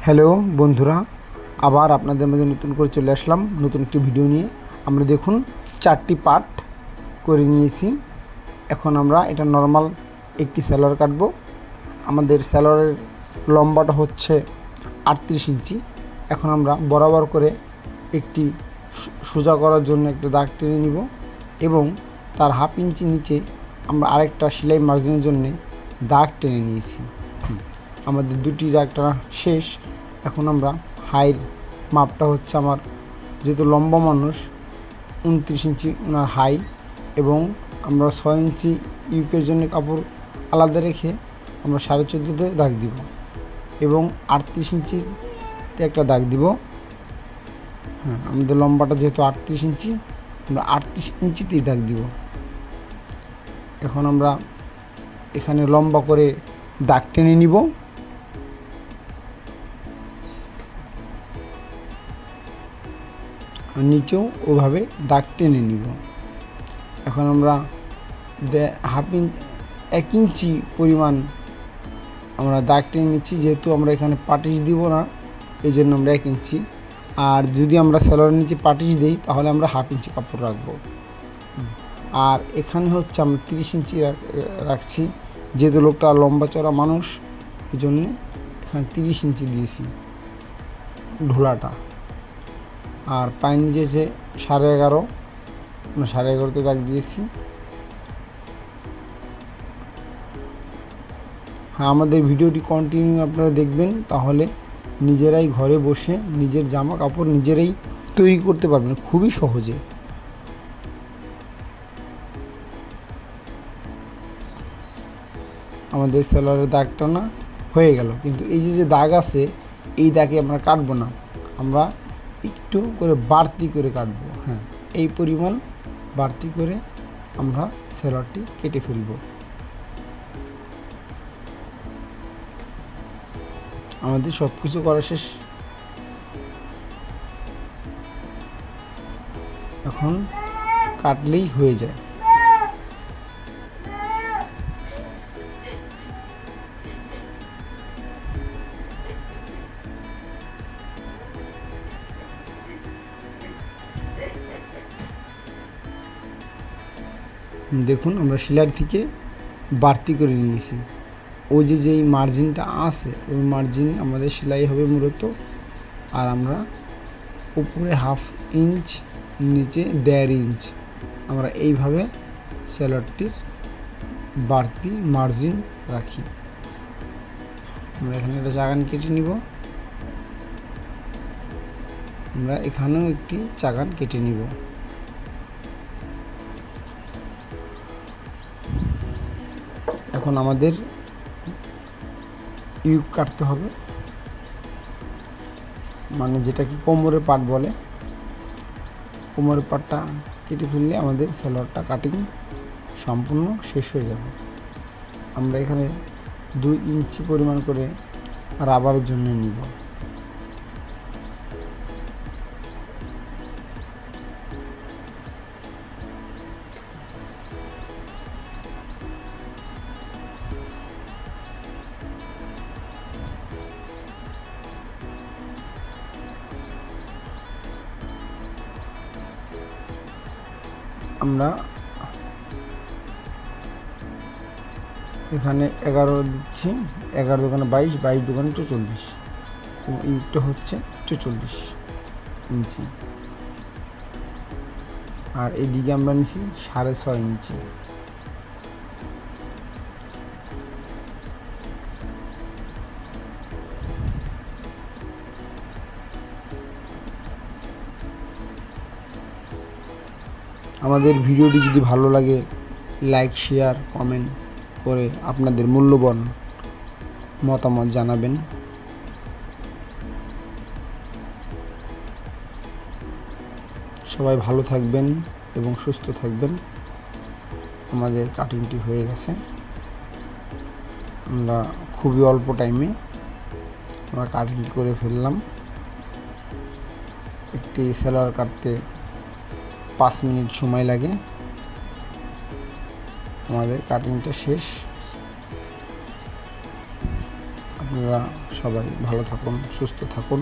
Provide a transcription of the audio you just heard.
Hello বন্ধুরা, আবার আপনাদের মাঝে নতুন করে চলে আসলাম নতুন একটি ভিডিও নিয়ে। আমরা দেখুন 4টি পার্ট করে নিয়েছি। এখন আমরা এটা নর্মাল একটি সেলার কাটব। আমাদের সেলারের লম্বাটা হচ্ছে 38 ইঞ্চি। এখন আমরা বরাবর করে একটি সোজা করার জন্য একটা দাগ টেনে নিব এবং তার হাফ ইঞ্চি নিচে আমরা আরেকটা সেলাই মার্জিনের জন্য দাগ টেনে নিয়েছি। আমাদের দুটি দাগ টানা শেষ। এখন আমরা হাইয়ের মাপটা হচ্ছে, আমার যেহেতু লম্বা মানুষ 29 ইঞ্চি ওনার হাই, এবং আমরা 6 ইঞ্চি ইউকের জন্য কাপড় আলাদা রেখে আমরা 14.5-তে দাগ দিব এবং 38 ইঞ্চিতে একটা দাগ দিব। আমাদের লম্বাটা যেহেতু 38 ইঞ্চি, আমরা 38 ইঞ্চিতেই দাগ দিব। এখন আমরা এখানে লম্বা করে দাগ টেনে নিব। নিচেও ওভাবে দাগ টেনে নিব। এখন আমরা 1 ইঞ্চি পরিমাণ আমরা দাগ টেনে নিচ্ছি, যেহেতু আমরা এখানে পাটিশ দিব না, এই জন্য আমরা 1 ইঞ্চি। আর যদি আমরা সেলোয়ারের নিচে পাটিশ দিই তাহলে আমরা হাফ ইঞ্চি কাপড় রাখবো। আর এখানে হচ্ছে আমরা 30 ইঞ্চি রাখছি, যেহেতু লোকটা লম্বা চড়া মানুষ, এই জন্যে এখানে 30 ইঞ্চি দিয়েছি ঢোলাটা। আর পায়ের নিচে যে 11.5, আমরা 11.5তে দাগ দিয়েছি। আমাদের ভিডিওটি কন্টিনিউ আপনারা দেখবেন, তাহলে নিজেরাই ঘরে বসে নিজের জামা কাপড় নিজেরাই তৈরি করতে পারবেন খুবই সহজে। আমাদের সেলারের দাগ টানা হয়ে গেল, কিন্তু এই যে দাগ আছে, এই দাগে আমরা কাটবো না, আমরা একটু করে বাড়তি করে কাটবো। এই পরিমাণ বাড়তি করে আমরা সেলারটি কেটে ফেলব। আমাদের সব কিছু করা শেষ। এখন কাটলেই হয়ে যায়। দেখুন, আমরা সেলাই থেকে বাড়তি করে নিয়েছি। ওই যেই মার্জিনটা আছে, ওই মার্জিন আমাদের সেলাই হবে মূলত। আর আমরা উপরে 1/2 ইঞ্চ, নিচে 1.5 ইঞ্চ আমরা এইভাবে সেলারটির বাড়তি মার্জিন রাখি। আমরা এখানে একটা চাগান কেটে নিব। আমরা এখানেও একটি চাগান কেটে নিব। এখন আমাদের ইউক কাটতে হবে, মানে যেটা কি কোমরের পাট বলে। কোমরের পাটটা কেটে ফেললে আমাদের সেলোয়ারটা কাটিং সম্পূর্ণ শেষ হয়ে যাবে। আমরা এখানে 2 ইঞ্চি পরিমাণ করে রাবারের জন্য নিব। আমরা এখানে 11 দিচ্ছি, 11 দোকানে 22, 22 দোকানে 44, এবং ইউকটা হচ্ছে 44 ইঞ্চি। আর এদিকে আমরা নিচ্ছি 6.5 ইঞ্চি। আমাদের ভিডিওটি যদি ভালো লাগে, লাইক, শেয়ার, কমেন্ট করে আপনাদের মূল্যবান মতামত জানাবেন। সবাই ভালো থাকবেন এবং সুস্থ থাকবেন। আমাদের কাটিংটি হয়ে গেছে। আমরা খুবই অল্প টাইমে আমরা কাটিংটি করে ফেললাম। একটি সেলার কাটতে 5 মিনিট সময় লাগে। আমাদের কাটিংটা শেষ। আপনারা সবাই ভালো থাকুন, সুস্থ থাকুন।